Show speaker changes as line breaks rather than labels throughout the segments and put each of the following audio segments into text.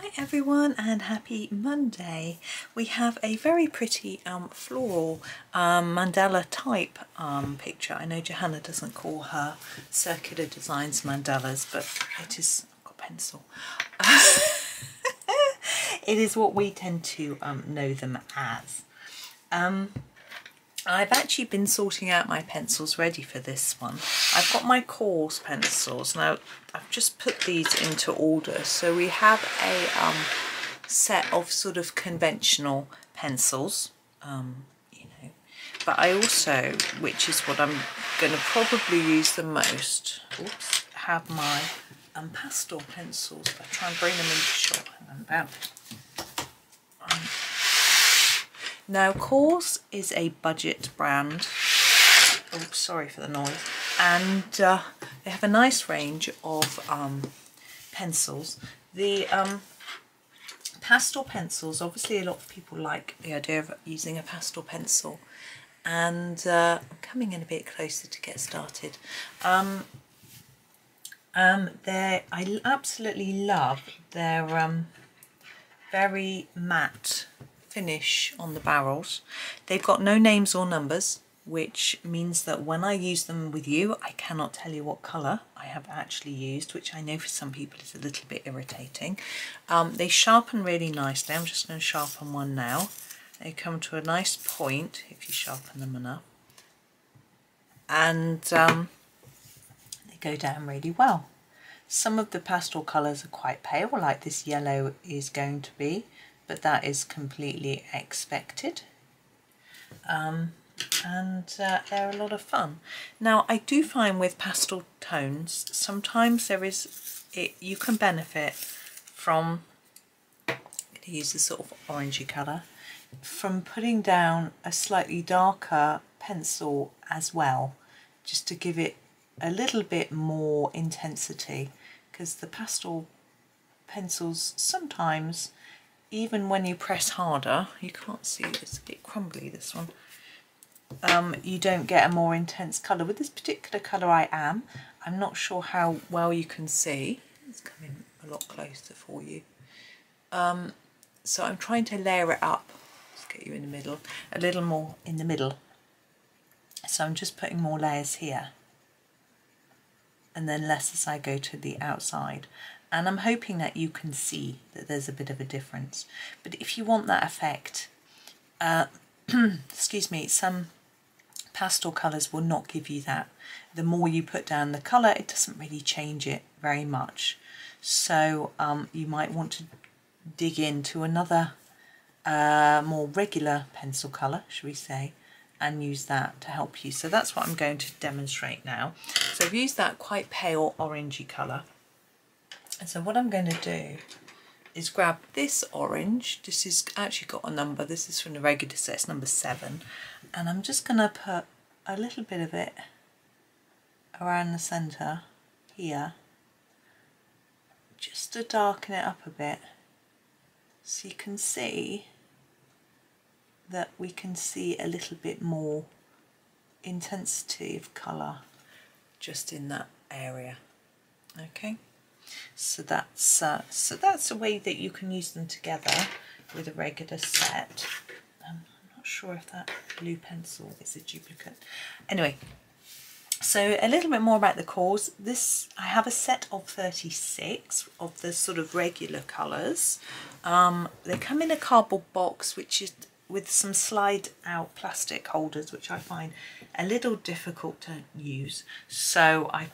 Hi everyone and happy Monday. We have a very pretty floral mandala type picture. I know Johanna doesn't call her circular designs mandalas, but it is, I've got a pencil. It is what we tend to know them as. I've actually been sorting out my pencils ready for this one. I've got my coarse pencils. Now, I've just put these into order. So we have a set of sort of conventional pencils, you know. But I also, which is what I'm going to probably use the most, have my pastel pencils. I'll try and bring them into shot. Hang on about. Now, Coarse is a budget brand. Oh, sorry for the noise. And they have a nice range of pencils. The pastel pencils, obviously a lot of people like the idea of using a pastel pencil. And I'm coming in a bit closer to get started. I absolutely love their very matte finish on the barrels. They've got no names or numbers, which means that when I use them with you, I cannot tell you what colour I have actually used, which I know for some people is a little bit irritating. They sharpen really nicely. I'm just going to sharpen one now. They come to a nice point if you sharpen them enough, and they go down really well. Some of the pastel colours are quite pale, like this yellow is going to be, but that is completely expected. And they're a lot of fun. Now, I do find with pastel tones, sometimes you can benefit from, I'm going to use this sort of orangey colour, from putting down a slightly darker pencil as well, just to give it a little bit more intensity, because the pastel pencils sometimes, even when you press harder, you can't see, it's a bit crumbly, this one, you don't get a more intense colour. With this particular colour I'm not sure how well you can see. It's coming a lot closer for you. So I'm trying to layer it up. Let's get you in the middle, a little more in the middle. So I'm just putting more layers here, and then less as I go to the outside. And I'm hoping that you can see that there's a bit of a difference. But if you want that effect, excuse me, some pastel colours will not give you that. The more you put down the colour, it doesn't really change it very much. So you might want to dig into another more regular pencil colour, should we say, and use that to help you. So that's what I'm going to demonstrate now. So I've used that quite pale orangey colour. And so what I'm going to do is grab this orange. This has actually got a number. This is from the regular set, it's number 7. And I'm just going to put a little bit of it around the centre here, just to darken it up a bit. So you can see that we can see a little bit more intensity of colour just in that area. Okay. So that's a way that you can use them together with a regular set. I'm not sure if that blue pencil is a duplicate. Anyway, so a little bit more about the cores. I have a set of 36 of the sort of regular colours. They come in a cardboard box, which is with some slide out plastic holders, which I find a little difficult to use. So I've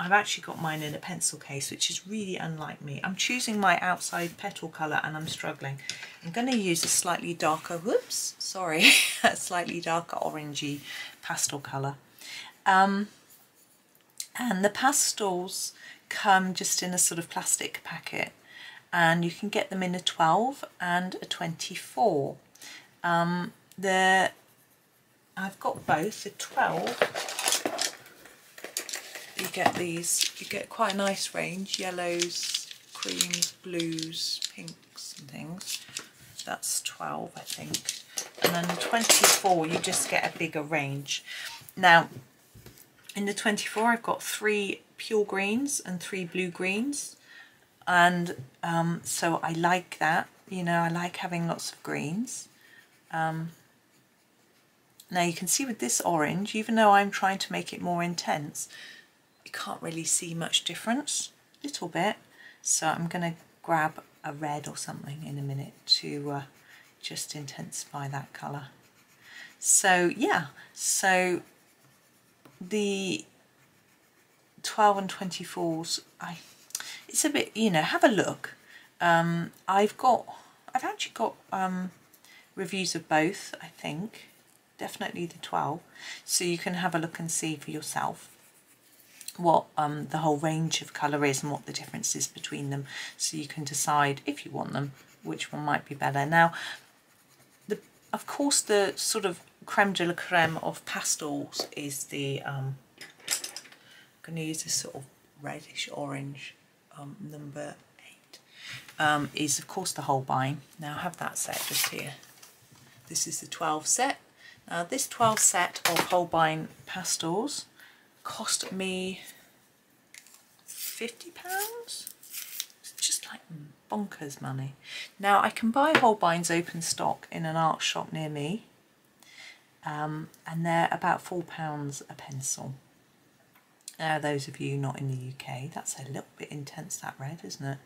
actually got mine in a pencil case, which is really unlike me. I'm choosing my outside petal colour and I'm struggling. I'm going to use a slightly darker, a slightly darker orangey pastel colour. And the pastels come just in a sort of plastic packet, and you can get them in a 12 and a 24. I've got both. The 12, you get quite a nice range, yellows, creams, blues, pinks and things. That's 12, I think. And then the 24, you just get a bigger range. Now, in the 24, I've got 3 pure greens and 3 blue greens. And so I like that, you know, I like having lots of greens. Now you can see with this orange, even though I'm trying to make it more intense, you can't really see much difference, a little bit. So I'm going to grab a red or something in a minute to just intensify that colour. So yeah, so the 12 and 24s, it's a bit, you know, have a look. I've actually got reviews of both, I think. Definitely the 12, so you can have a look and see for yourself what the whole range of colour is and what the difference is between them, so you can decide, if you want them, which one might be better. Now, of course, the sort of creme de la creme of pastels is the I'm going to use this sort of reddish orange, number 8, is of course the Holbein. Now I have that set just here. This is the 12 set. Now this 12 set of Holbein pastels cost me £50. It's just like bonkers money. Now I can buy Holbeins open stock in an art shop near me, and they're about £4 a pencil. Now those of you not in the UK, that's a little bit intense, that red, isn't it?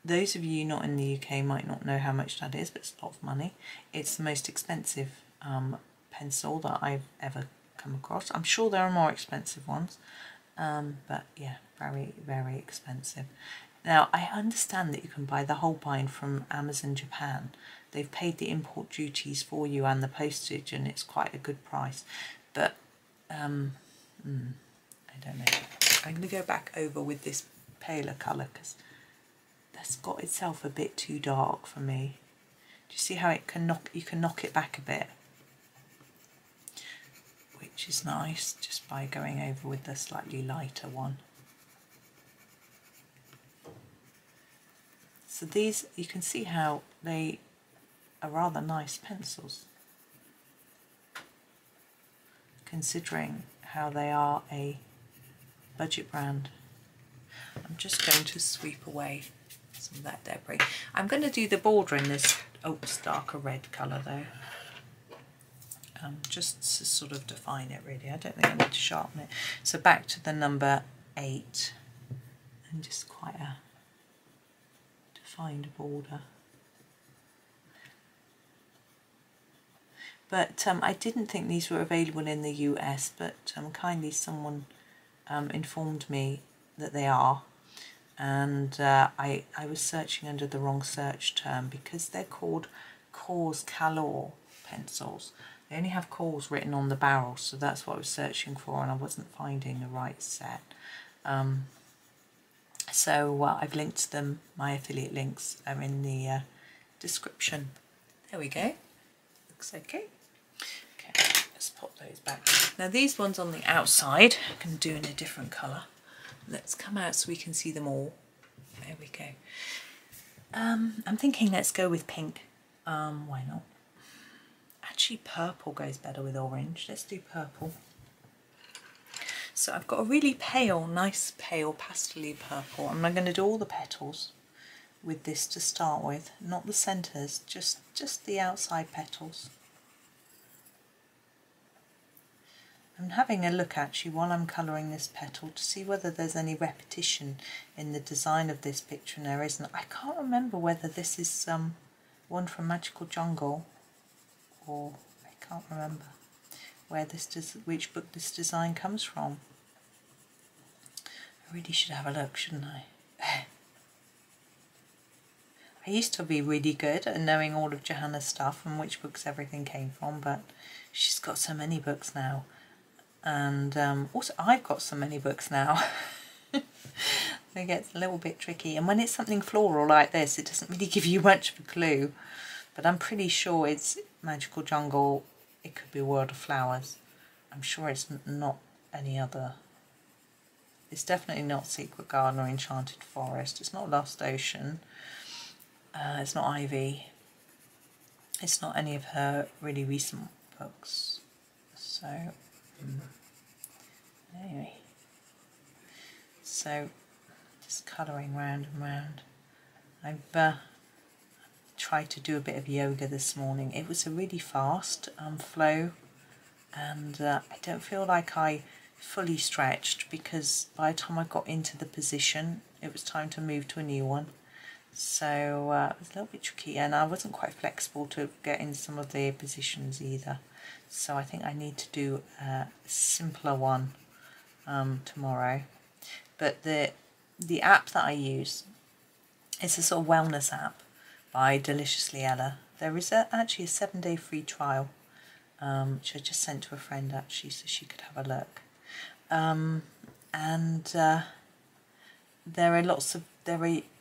Those of you not in the UK might not know how much that is, but it's a lot of money. It's the most expensive pencil that I've ever come across. I'm sure there are more expensive ones, but yeah, very, very expensive. Now, I understand that you can buy the Holbein from Amazon Japan. They've paid the import duties for you and the postage, and it's quite a good price. But, I don't know. I'm going to go back over with this paler colour, because that's got itself a bit too dark for me. Do you see how it can you can knock it back a bit? Which is nice, just by going over with the slightly lighter one. So these, you can see how they are rather nice pencils, considering how they are a budget brand. I'm just going to sweep away some of that debris. I'm going to do the border in this darker red colour though, just to sort of define it really. I don't think I need to sharpen it. So back to the number 8, and just quite a defined border. But I didn't think these were available in the US, but kindly someone informed me that they are. And I was searching under the wrong search term, because they're called Kolores pencils. They only have Kolores written on the barrel, so that's what I was searching for, and I wasn't finding the right set. So I've linked them. My affiliate links are in the description. There we go. Looks okay. Okay, let's pop those back. Now these ones on the outside, I can do in a different colour. Let's come out so we can see them all. There we go. I'm thinking let's go with pink. Why not? Actually, purple goes better with orange. Let's do purple. So I've got a really pale, nice pale pastel-y purple. And I'm going to do all the petals with this to start with. Not the centres, just the outside petals. I'm having a look actually while I'm colouring this petal to see whether there's any repetition in the design of this picture, and there isn't. I can't remember whether this is one from Magical Jungle, or I can't remember where which book this design comes from. I really should have a look, shouldn't I? I used to be really good at knowing all of Johanna's stuff and which books everything came from, but she's got so many books now. And also I've got so many books now. It gets a little bit tricky, and when it's something floral like this, it doesn't really give you much of a clue, but I'm pretty sure it's Magical Jungle. It could be World of Flowers. I'm sure it's not any other. It's definitely not Secret Garden or Enchanted Forest. It's not Lost Ocean. It's not Ivy. It's not any of her really recent books. So anyway, so Just colouring round and round. I've tried to do a bit of yoga this morning. It was a really fast flow, and I don't feel like I fully stretched, because by the time I got into the position it was time to move to a new one. So it was a little bit tricky, and I wasn't quite flexible to get in some of the positions either. So I think I need to do a simpler one tomorrow. But the app that I use is a sort of wellness app by Deliciously Ella. There is actually a 7-day free trial, which I just sent to a friend actually, so she could have a look. There are lots of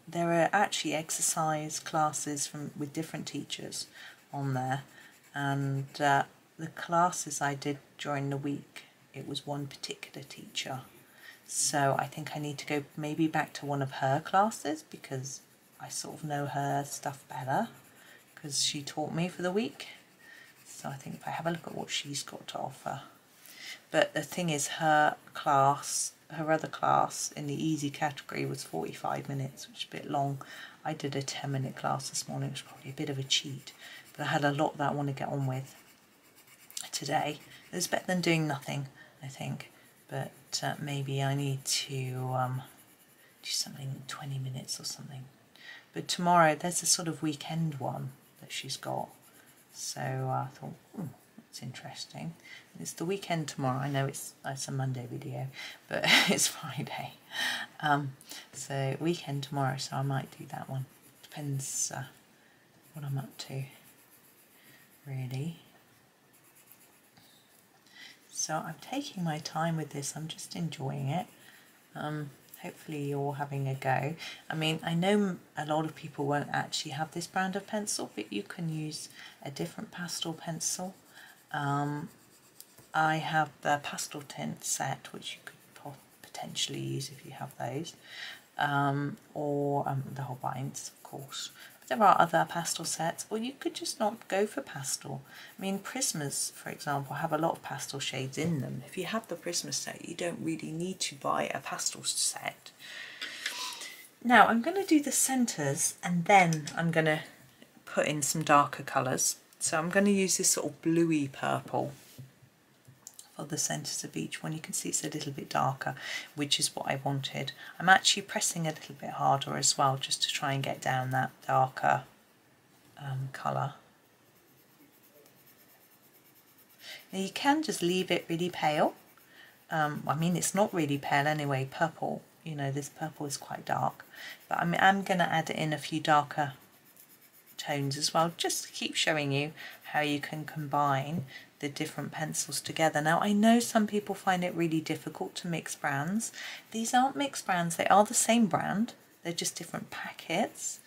there are actually exercise classes with different teachers on there, and the classes I did during the week, it was one particular teacher. So I think I need to go maybe back to one of her classes, because I sort of know her stuff better, because she taught me for the week. So I think if I have a look at what she's got to offer. But the thing is, her other class in the easy category was 45 minutes, which is a bit long. I did a 10-minute class this morning, which was probably a bit of a cheat, but I had a lot that I want to get on with today. It was better than doing nothing, I think, but maybe I need to do something in 20 minutes or something. But tomorrow there's a sort of weekend one that she's got, so I thought, that's interesting. It's the weekend tomorrow. I know it's a Monday video, but it's Friday. So weekend tomorrow, so I might do that one. Depends what I'm up to, really. So I'm taking my time with this. I'm just enjoying it. Hopefully you're having a go. I mean, I know a lot of people won't actually have this brand of pencil, but you can use a different pastel pencil. I have the pastel tint set, which you could potentially use if you have those, or the Holbeins, of course. There are other pastel sets, or you could just not go for pastel. I mean, Prismas, for example, have a lot of pastel shades in them. If you have the Prisma set, you don't really need to buy a pastel set. Now, I'm going to do the centres, and then I'm going to put in some darker colours. So I'm going to use this sort of bluey purple for the centres of each one. You can see it's a little bit darker, which is what I wanted. I'm actually pressing a little bit harder as well, just to try and get down that darker colour. Now you can just leave it really pale. I mean, it's not really pale anyway, purple, you know, this purple is quite dark, but I'm going to add in a few darker tones as well, just to keep showing you how you can combine the different pencils together. Now, I know some people find it really difficult to mix brands. These aren't mixed brands, they are the same brand, they're just different packets.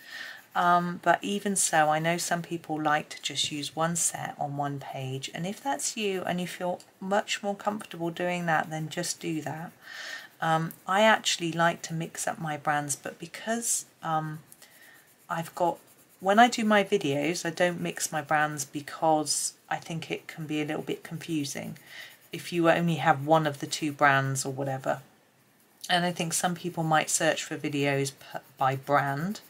But even so, I know some people like to just use one set on one page, and if that's you and you feel much more comfortable doing that, then just do that. I actually like to mix up my brands, but because when I do my videos, I don't mix my brands, because I think it can be a little bit confusing if you only have one of the two brands or whatever. And I think some people might search for videos by brand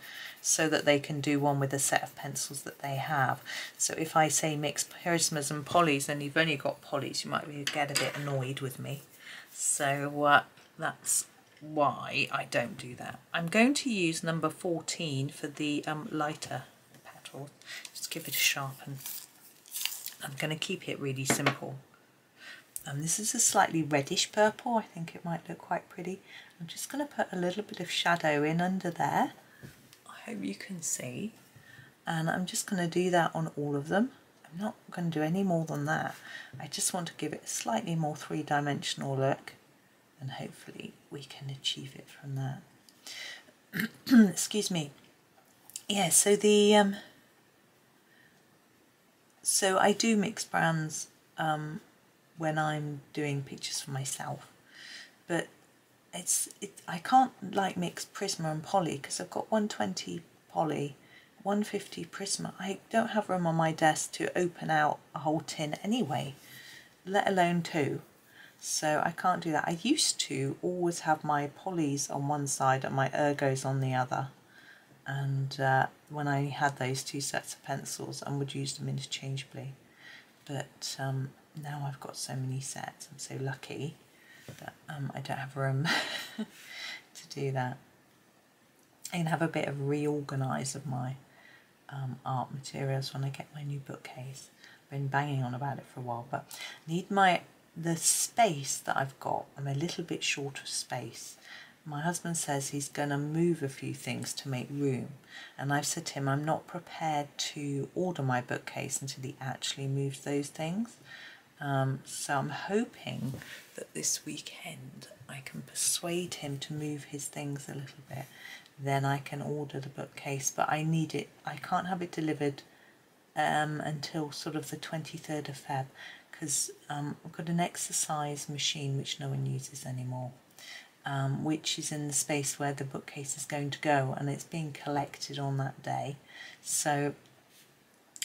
so that they can do one with a set of pencils that they have. So if I say mix Prismas and Polys and you've only got Polys, you might get a bit annoyed with me. So that's why I don't do that. I'm going to use number 14 for the lighter petal. Just give it a sharpen. I'm going to keep it really simple. This is a slightly reddish purple. I think it might look quite pretty. I'm just going to put a little bit of shadow in under there. I hope you can see. And I'm just going to do that on all of them. I'm not going to do any more than that. I just want to give it a slightly more three-dimensional look, and hopefully we can achieve it from that. Excuse me. Yeah, so so I do mix brands when I'm doing pictures for myself, but I can't like mix Prisma and Poly, because I've got 120 Poly, 150 Prisma. I don't have room on my desk to open out a whole tin anyway, let alone two. so I can't do that. I used to always have my polys on one side and my ergos on the other, and when I had those two sets of pencils, and would use them interchangeably, but now I've got so many sets, I'm so lucky that I don't have room to do that. I can have a bit of reorganise of my art materials when I get my new bookcase. I've been banging on about it for a while, but I need the space that I've got. I'm a little bit short of space. My husband says he's going to move a few things to make room, and I've said to him I'm not prepared to order my bookcase until he actually moves those things. So I'm hoping that this weekend I can persuade him to move his things a little bit. Then I can order the bookcase, but I need it. I can't have it delivered until sort of the 23rd of Feb, because I've got an exercise machine which no one uses anymore, which is in the space where the bookcase is going to go, and it's being collected on that day. So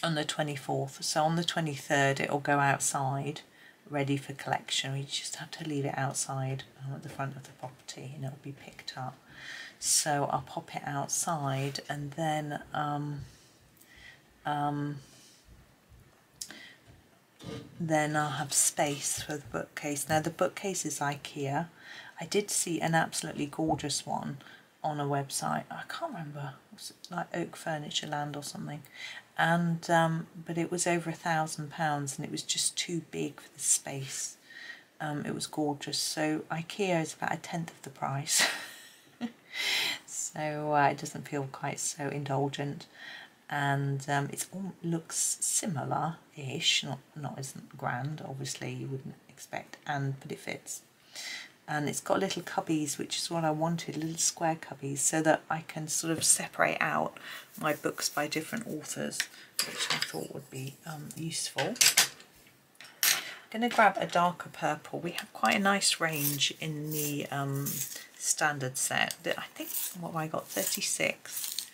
on the 24th, so on the 23rd it'll go outside ready for collection. We just have to leave it outside at the front of the property and it'll be picked up. So I'll pop it outside, and then I'll have space for the bookcase. Now the bookcase is IKEA. I did see an absolutely gorgeous one on a website. I can't remember, was it like Oak Furniture Land or something? And but it was over £1,000, and it was just too big for the space. It was gorgeous. So IKEA is about 1/10 of the price. So it doesn't feel quite so indulgent, and it looks similar-ish, not as grand, obviously you wouldn't expect, but it fits. And it's got little cubbies, which is what I wanted, little square cubbies, so that I can sort of separate out my books by different authors, which I thought would be useful. I'm going to grab a darker purple. We have quite a nice range in the standard set. I think, what have I got, 36.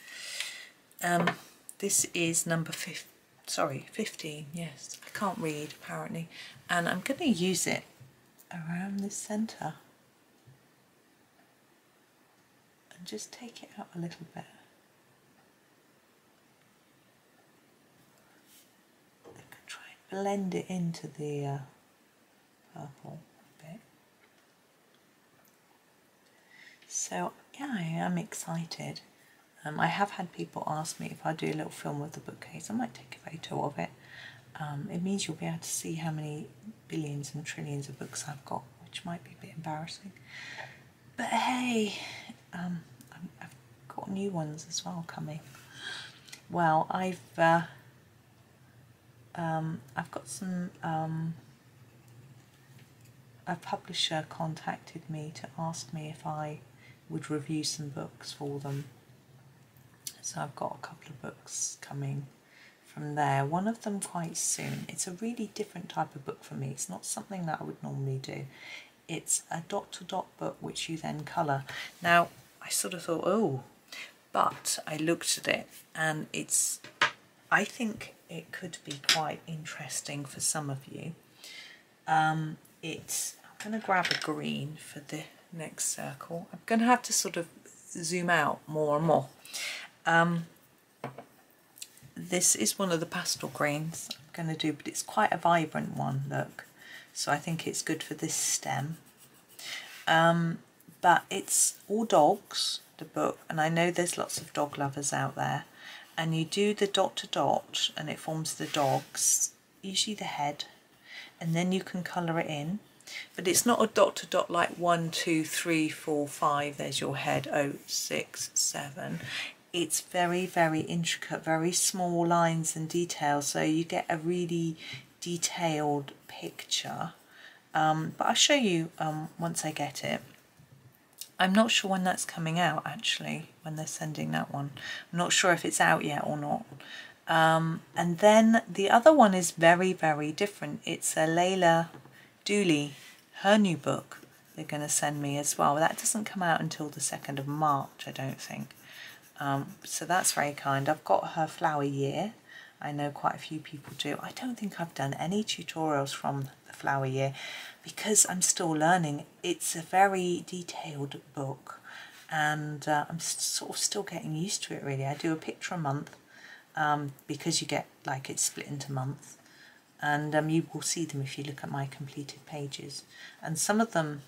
This is number 15, yes. I can't read apparently, and I'm going to use it around the centre and just take it out a little bit. I can try and blend it into the purple a bit. So yeah, I am excited. I have had people ask me if I do a little film of the bookcase. I might take a photo of it. It means you'll be able to see how many billions and trillions of books I've got, which might be a bit embarrassing. But hey, I've got new ones as well coming. Well, I've got some. A publisher contacted me to ask me if I would review some books for them. So I've got a couple of books coming from there. One of them quite soon. It's a really different type of book for me. It's not something that I would normally do. It's a dot-to-dot book which you then colour. Now, I sort of thought, oh, but I looked at it and I think it could be quite interesting for some of you. I'm going to grab a green for the next circle. I'm going to have to sort of zoom out more and more. This is one of the pastel greens I'm going to do, but it's quite a vibrant one, look. So I think it's good for this stem. But it's all dogs, the book, and I know there's lots of dog lovers out there. And you do the dot to dot and it forms the dogs, usually the head, and then you can colour it in. But it's not a dot to dot like 1, 2, 3, 4, 5, there's your head, 6, 7. It's very, very intricate, very small lines and details, so you get a really detailed picture. But I'll show you once I get it. I'm not sure when that's coming out actually, when they're sending that one. I'm not sure if it's out yet or not. And then the other one is very, very different. It's a Layla Dooley, her new book they're going to send me as well. That doesn't come out until the 2nd of March, I don't think. So that's very kind. I've got her Flower Year, I know quite a few people do. I don't think I've done any tutorials from the Flower Year because I'm still learning. It's a very detailed book, and I'm sort of still getting used to it really. I do a picture a month because you get like it's split into months, and you will see them if you look at my completed pages, and some of them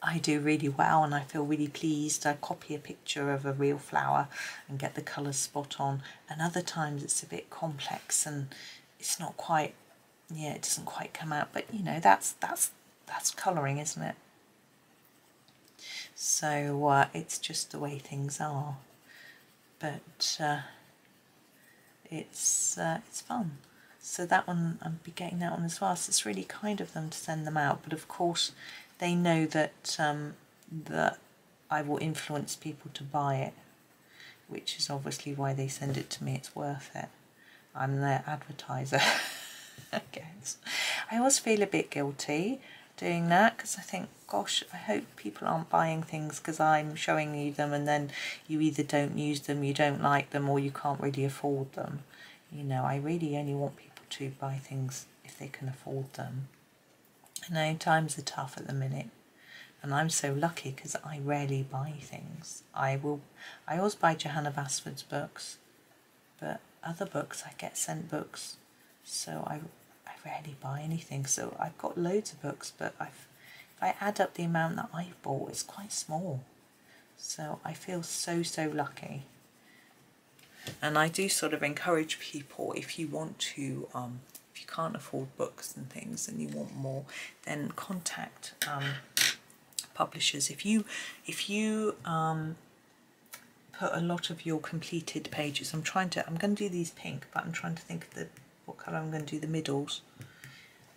I do really well and I feel really pleased. I copy a picture of a real flower and get the colours spot on, and other times it's a bit complex and it's not quite, yeah, it doesn't quite come out, but you know, that's colouring, isn't it? So it's just the way things are, but it's fun. So that one, I'll be getting that one as well. So it's really kind of them to send them out, but of course they know that that I will influence people to buy it, which is obviously why they send it to me. It's worth it. I'm their advertiser, I guess. I always feel a bit guilty doing that because I think, gosh, I hope people aren't buying things because I'm showing you them and then you either don't use them, you don't like them, or you can't really afford them. You know, I really only want people to buy things if they can afford them. I know times are tough at the minute, and I'm so lucky because I rarely buy things. I always buy Johanna Basford's books, but other books I get sent books, so I rarely buy anything. So I've got loads of books, but if I add up the amount that I've bought, it's quite small. So I feel so lucky. And I do sort of encourage people, if you want to, if you can't afford books and things and you want more, then contact publishers. If you put a lot of your completed pages, I'm going to do these pink, but I'm trying to think of what colour I'm going to do the middles.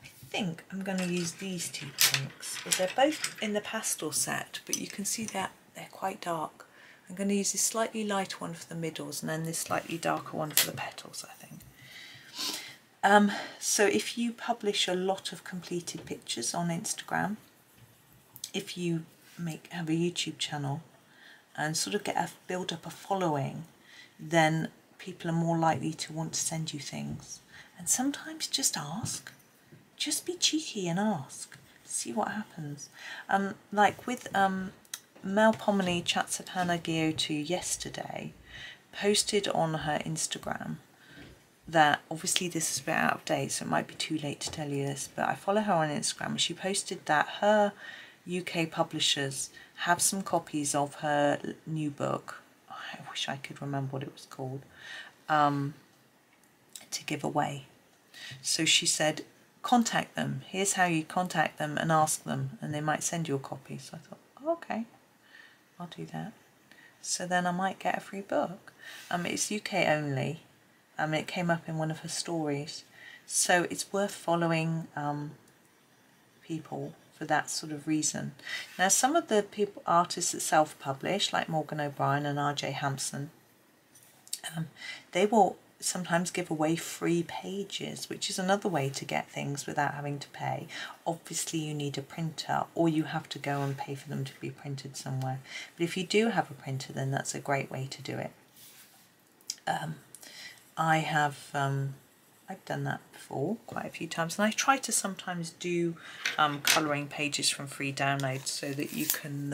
I think I'm going to use these two pinks, because they're both in the pastel set, but you can see that they're quite dark. I'm going to use this slightly lighter one for the middles and then this slightly darker one for the petals, I think. So if you publish a lot of completed pictures on Instagram, if you have a YouTube channel and sort of build up a following, then people are more likely to want to send you things. And sometimes just ask. Just be cheeky and ask. See what happens. Like with Mel Pomini Chats at Hannah Giotu yesterday posted on her Instagram that, obviously this is a bit out of date, so it might be too late to tell you this, but I follow her on Instagram, and she posted that her UK publishers have some copies of her new book, I wish I could remember what it was called, to give away. So she said, contact them, here's how you contact them and ask them, and they might send you a copy. So I thought, oh, okay, I'll do that. So then I might get a free book. It's UK only. It came up in one of her stories. So it's worth following people for that sort of reason. Now, some of the artists that self-publish, like Morgan O'Brien and RJ Hampson, they will sometimes give away free pages, which is another way to get things without having to pay. Obviously you need a printer, or you have to go and pay for them to be printed somewhere, but if you do have a printer, then that's a great way to do it. I've done that before quite a few times, and I try to sometimes do colouring pages from free downloads so that you can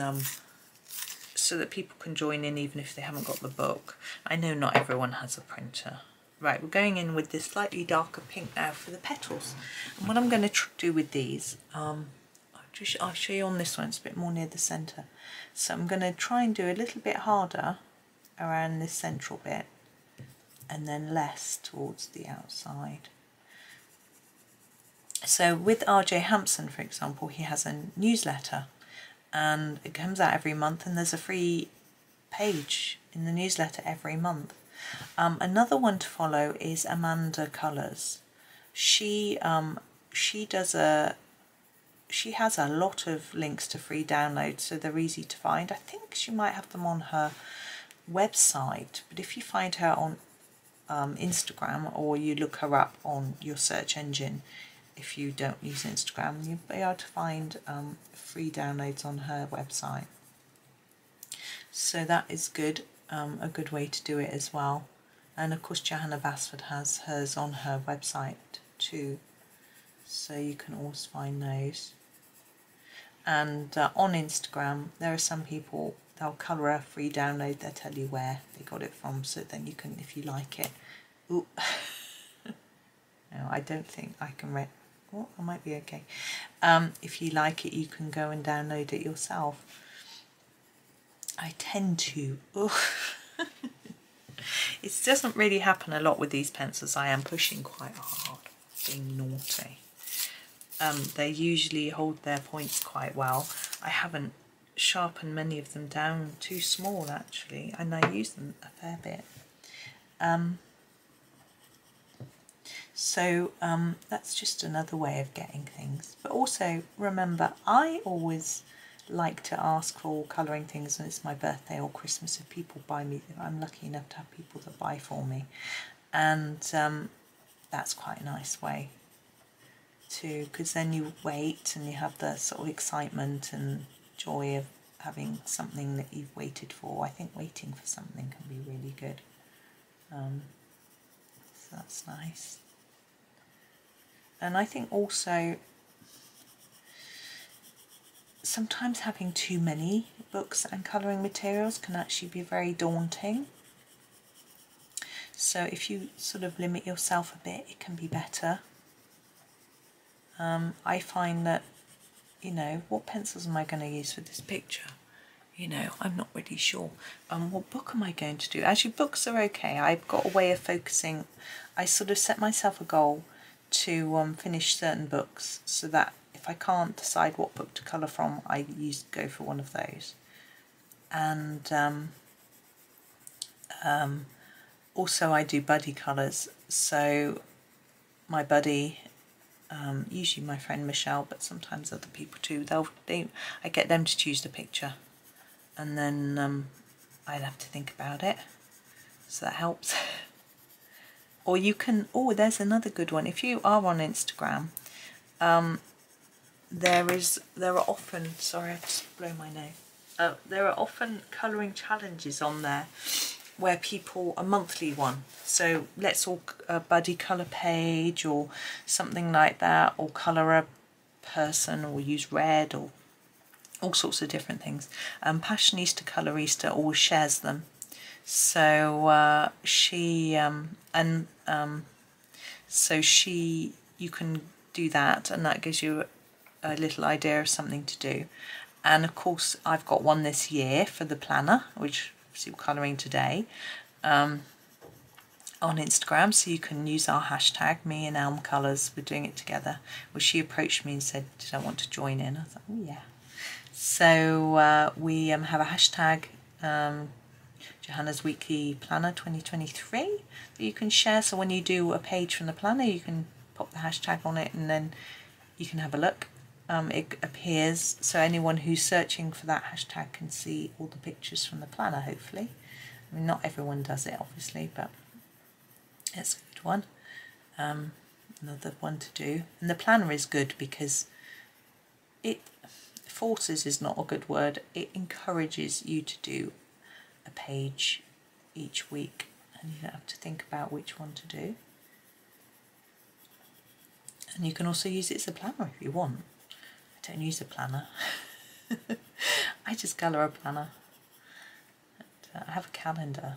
so that people can join in even if they haven't got the book. I know not everyone has a printer. Right, we're going in with this slightly darker pink now for the petals. And what I'm going to do with these, I'll show you on this one, it's a bit more near the centre. So I'm going to try and do a little bit harder around this central bit and then less towards the outside. So with RJ Hampson, for example, he has a newsletter and it comes out every month, and there's a free page in the newsletter every month. Another one to follow is Amanda Colours. She has a lot of links to free downloads, so they're easy to find. I think she might have them on her website, but if you find her on Instagram, or you look her up on your search engine, if you don't use Instagram, you'll be able to find free downloads on her website. So that is good, a good way to do it as well. And of course Johanna Basford has hers on her website too, so you can always find those. And on Instagram there are some people, they'll colour a free download, they'll tell you where they got it from, so then you can, if you like it. Ooh. No, I don't think I can oh, I might be okay. If you like it, you can go and download it yourself. I tend to. It doesn't really happen a lot with these pencils. I am pushing quite hard, being naughty. They usually hold their points quite well. I haven't sharpened many of them down too small actually, and I use them a fair bit. So that's just another way of getting things. But also remember, I always like to ask for colouring things when it's my birthday or Christmas, if people buy me. I'm lucky enough to have people that buy for me, and that's quite a nice way to, because then you wait and you have the sort of excitement and joy of having something that you've waited for. I think waiting for something can be really good. So that's nice. And I think also sometimes having too many books and colouring materials can actually be very daunting. So if you sort of limit yourself a bit, it can be better. I find that, you know, what pencils am I going to use for this picture? You know, I'm not really sure. What book am I going to do? Actually, books are okay. I've got a way of focusing. I sort of set myself a goal to finish certain books, so that if I can't decide what book to colour from, I go for one of those. And also I do buddy colours, so my buddy, usually my friend Michelle, but sometimes other people too, I get them to choose the picture, and then I'd have to think about it, so that helps. Or you can, oh, there's another good one. If you are on Instagram, there are often, sorry, I just blow my nose. There are often colouring challenges on there where people, a monthly one. So let's all buddy colour page or something like that, or colour a person, or use red, or all sorts of different things. Passionista Colorista always shares them. So you can do that, and that gives you a little idea of something to do. And of course I've got one this year for the planner, which obviously we're colouring today, on Instagram, so you can use our hashtag, me and Elm Colours, we're doing it together. Well, she approached me and said, did I want to join in? I thought, oh yeah. So we have a hashtag, Johanna's Weekly Planner 2023, that you can share. So when you do a page from the planner, you can pop the hashtag on it, and then you can have a look. It appears, so anyone who's searching for that hashtag can see all the pictures from the planner, hopefully. I mean, not everyone does it, obviously, but it's a good one. Another one to do. And the planner is good because it forces is not a good word. It encourages you to do a page each week, and you don't have to think about which one to do. And you can also use it as a planner if you want. I don't use a planner. I just colour a planner. And, I have a calendar,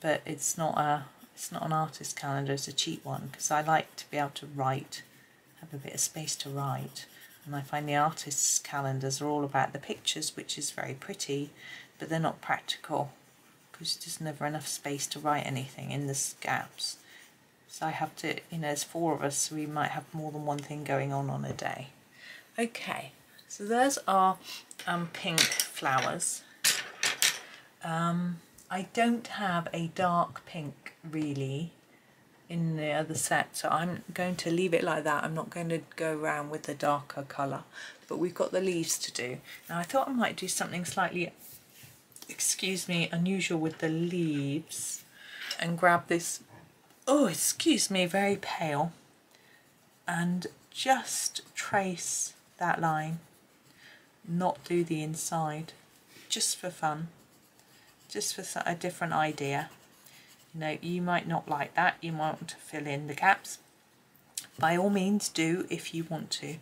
but it's not an artist calendar. It's a cheap one, because I like to be able to write, have a bit of space to write. And I find the artists' calendars are all about the pictures, which is very pretty, but they're not practical, because there's never enough space to write anything in the gaps. So I have to, you know, there's 4 of us, so we might have more than one thing going on a day. Okay, so there's our pink flowers. I don't have a dark pink really in the other set, so I'm going to leave it like that. I'm not going to go around with the darker colour, but we've got the leaves to do. Now I thought I might do something slightly, excuse me, unusual with the leaves, and grab this, oh excuse me, very pale, and just trace that line, not do the inside, just for fun, just for a different idea. You know, you might not like that, you might want to fill in the gaps. By all means do if you want to,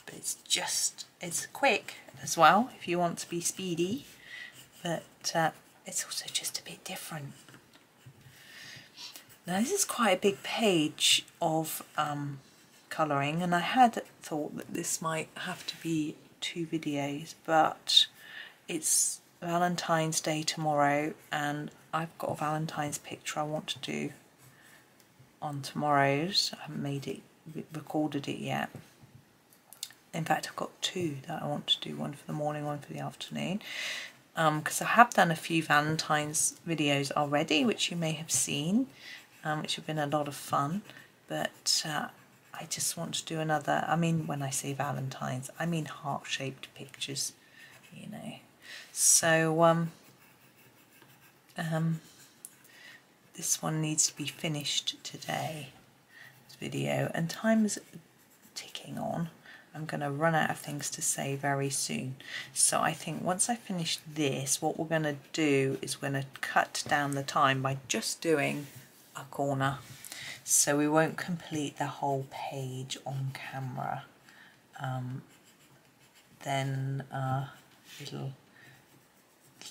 but it's quick as well if you want to be speedy, but it's also just a bit different. Now this is quite a big page of colouring, and I had thought that this might have to be 2 videos, but it's Valentine's Day tomorrow and I've got a Valentine's picture I want to do on tomorrow's. I haven't recorded it yet. In fact, I've got 2 that I want to do, one for the morning, one for the afternoon, because I have done a few Valentine's videos already, which you may have seen, which have been a lot of fun, but I just want to do another. I mean, when I say Valentine's, I mean heart-shaped pictures, you know. So this one needs to be finished today, this video, and time is ticking on. I'm going to run out of things to say very soon. So I think once I finish this, what we're going to do is we're going to cut down the time by just doing a corner. So we won't complete the whole page on camera. Then it'll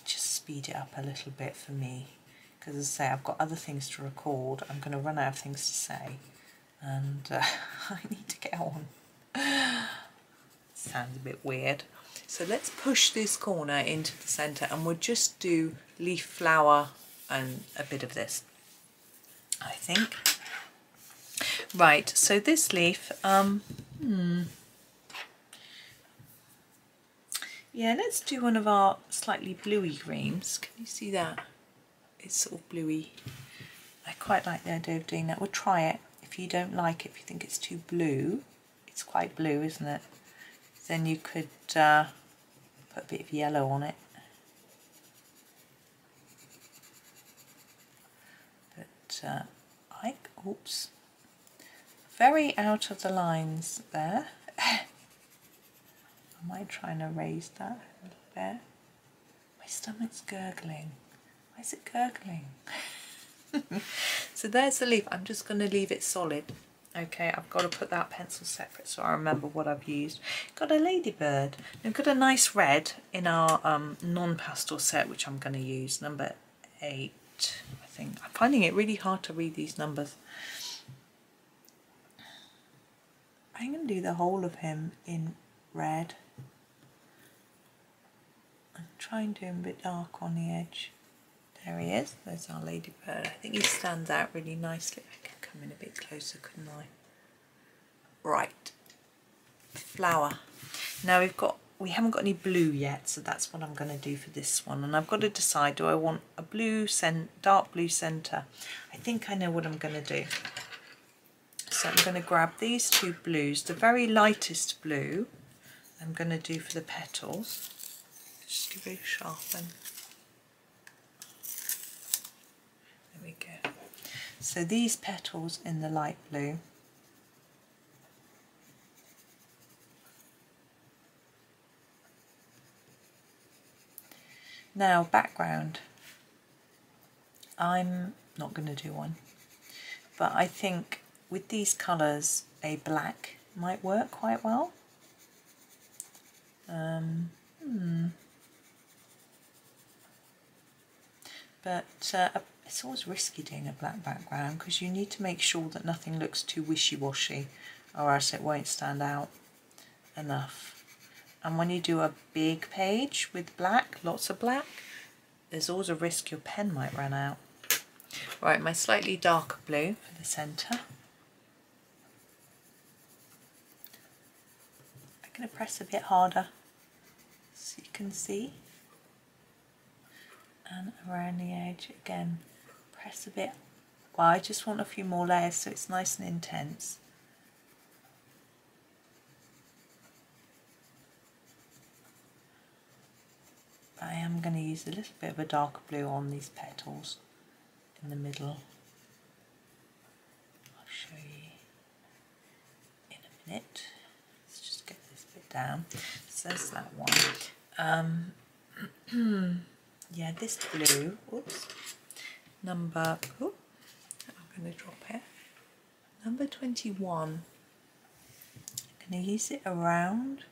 just speed it up a little bit for me. Because as I say, I've got other things to record. I'm going to run out of things to say. And I need to get on. Sounds a bit weird. So let's push this corner into the centre and we'll just do leaf, flower and a bit of this, I think. Right, so this leaf, yeah, let's do one of our slightly bluey greens. Can you see that? It's sort of bluey. I quite like the idea of doing that. We'll try it. If you don't like it, if you think it's too blue, it's quite blue, isn't it? Then you could put a bit of yellow on it. But oops, very out of the lines there. I might try and erase that a little bit. My stomach's gurgling. Why is it gurgling? So there's the leaf. I'm just going to leave it solid. Okay, I've got to put that pencil separate so I remember what I've used. Got a ladybird. We've got a nice red in our non-pastel set, which I'm going to use, number 8, I think. I'm finding it really hard to read these numbers. I'm going to do the whole of him in red. I'm trying to do him a bit dark on the edge. There he is. There's our ladybird. I think he stands out really nicely. I can come in a bit closer, couldn't I? Right. Flower. Now we haven't got any blue yet, so that's what I'm going to do for this one. And I've got to decide, do I want a blue dark blue centre? I think I know what I'm going to do. So I'm going to grab these 2 blues, the very lightest blue I'm going to do for the petals. Just give it a sharpen. There we go. So these petals in the light blue. Now background. I'm not going to do one, but I think with these colours a black might work quite well. But it's always risky doing a black background because you need to make sure that nothing looks too wishy-washy or else it won't stand out enough. And when you do a big page with black, lots of black, there's always a risk your pen might run out. Right, my slightly darker blue for the centre. I'm going to press a bit harder so you can see. And around the edge again, press a bit. Well, I just want a few more layers so it's nice and intense. But I am going to use a little bit of a darker blue on these petals in the middle. I'll show you in a minute. Let's just get this bit down. So there's that one. Yeah, this blue, oops, number I'm going to drop it. Number 21. I'm going to use it around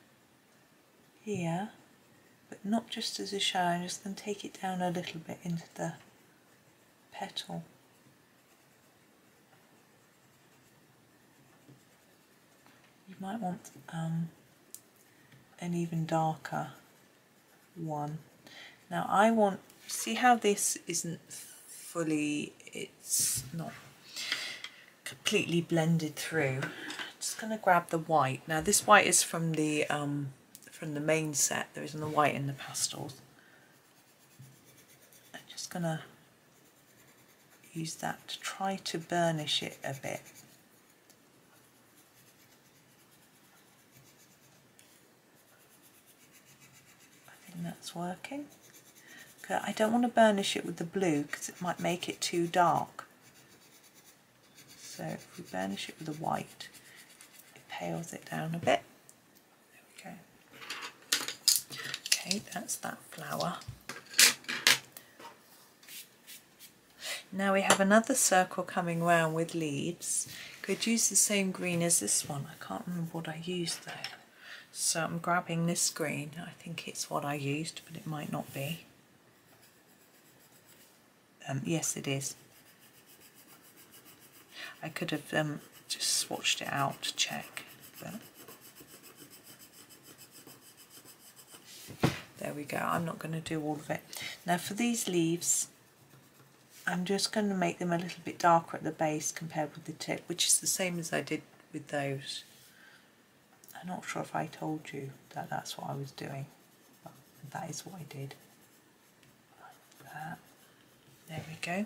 here, but not just as a shadow. I'm just going to take it down a little bit into the petal. You might want an even darker one. Now I want, see how this isn't fully, it's not completely blended through. I'm just going to grab the white. Now this white is from the main set. There isn't a white in the pastels. I'm just going to use that to try to burnish it a bit. I think that's working. I don't want to burnish it with the blue because it might make it too dark. So if we burnish it with the white, it pales it down a bit. There we go. Okay, that's that flower. Now we have another circle coming round with leaves. Could use the same green as this one. I can't remember what I used though. So I'm grabbing this green. I think it's what I used, but it might not be. Yes, it is. I could have just swatched it out to check, but there we go. I'm not going to do all of it. Now for these leaves, I'm just going to make them a little bit darker at the base compared with the tip, which is the same as I did with those. I'm not sure if I told you that that's what I was doing, but that is what I did. Like that. There we go.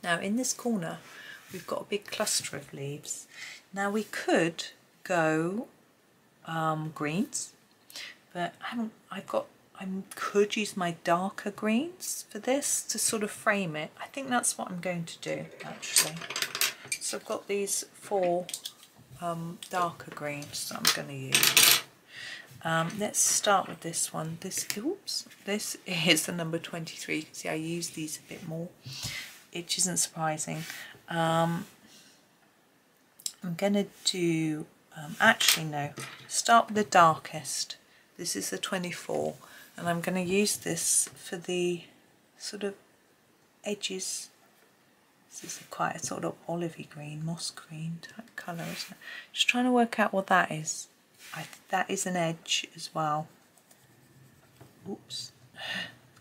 Now in this corner we've got a big cluster of leaves. Now we could go greens, but I could use my darker greens for this to sort of frame it. I think that's what I'm going to do actually. So I've got these 4 darker greens that I'm going to use. Let's start with this one. This is the number 23. You can see I use these a bit more, which isn't surprising. I'm going to do, actually no, start with the darkest. This is the 24, and I'm going to use this for the sort of edges. This is quite a sort of olivey green, moss green type colour, isn't it? Just trying to work out what that is. That is an edge as well. Oops,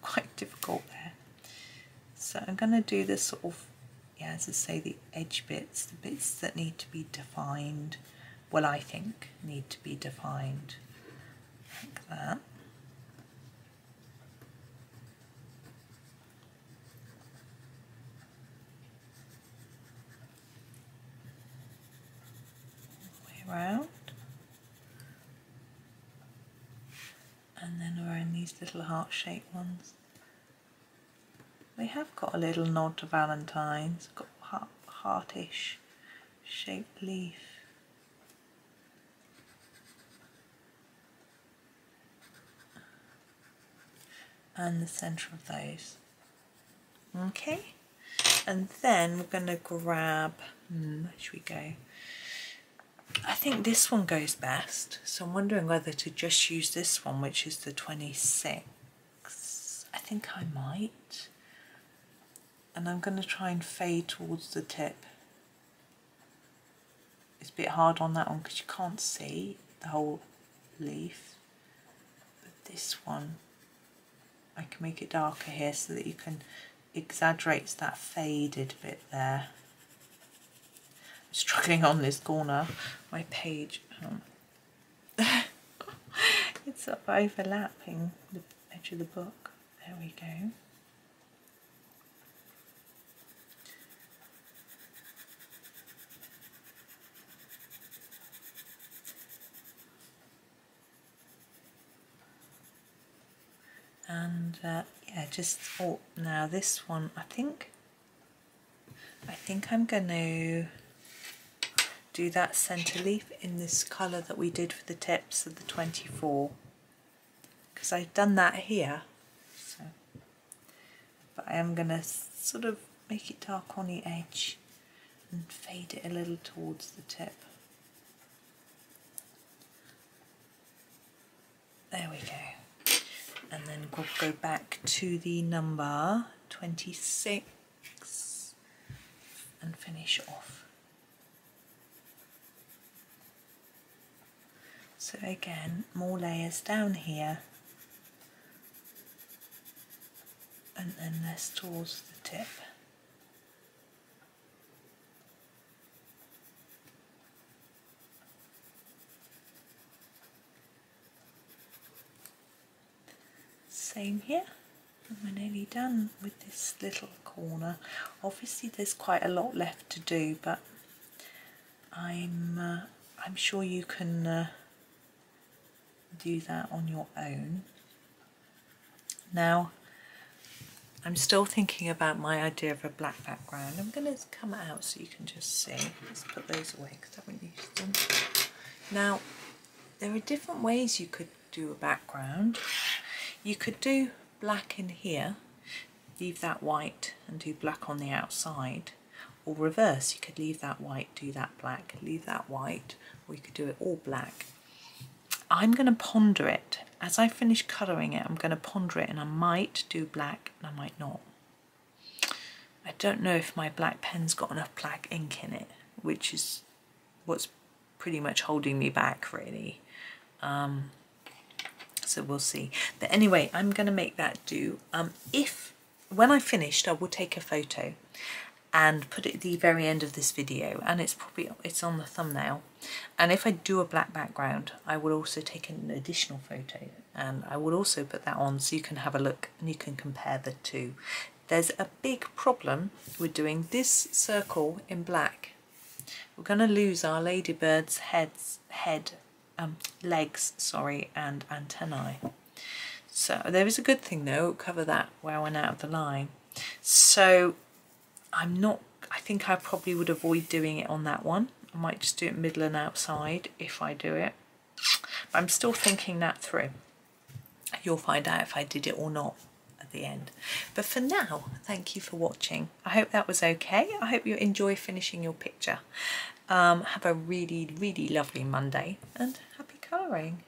quite difficult there. So I'm going to do this sort of, yeah, as I say, the edge bits, the bits that need to be defined. Well, I think need to be defined like that. All the way around. And then around these little heart-shaped ones. We have got a little nod to Valentine's, got heartish shaped leaf. And the centre of those. Okay, and then we're going to grab, where should we go? I think this one goes best, so I'm wondering whether to just use this one, which is the 26. I think I might. And I'm going to try and fade towards the tip. It's a bit hard on that one because you can't see the whole leaf. But this one, I can make it darker here so that you can exaggerate that faded bit there. I'm struggling on this corner. My page, it's sort of overlapping the edge of the book. There we go. And yeah, just now this one, I think I'm going to do that centre leaf in this colour that we did for the tips of the 24, because I've done that here. So, but I am going to sort of make it dark on the edge and fade it a little towards the tip. There we go. And then we'll go back to the number 26 and finish off. So again, more layers down here and then less towards the tip. Same here, and we're nearly done with this little corner. Obviously there's quite a lot left to do, but I'm sure you can do that on your own. Now I'm still thinking about my idea of a black background. I'm going to come out so you can just see. Let's put those away because I haven't used them. Now there are different ways you could do a background. You could do black in here, leave that white and do black on the outside, or reverse, you could leave that white, do that black, leave that white, or you could do it all black. I'm going to ponder it. As I finish colouring it, I'm going to ponder it, and I might do black and I might not. I don't know if my black pen's got enough black ink in it, which is what's pretty much holding me back really. So we'll see. But anyway, I'm going to make that do. When I finished, I will take a photo and put it at the very end of this video, and it's on the thumbnail. And if I do a black background, I will also take an additional photo, and I will also put that on so you can have a look and you can compare the two. There's a big problem with doing this circle in black. We're going to lose our ladybird's legs, and antennae. So there is a good thing though, it'll cover that where I went out of the line. So I think I probably would avoid doing it on that one. I might just do it middle and outside if I do it. But I'm still thinking that through. You'll find out if I did it or not at the end. But for now, thank you for watching. I hope that was okay. I hope you enjoy finishing your picture. Have a really, really lovely Monday and happy colouring.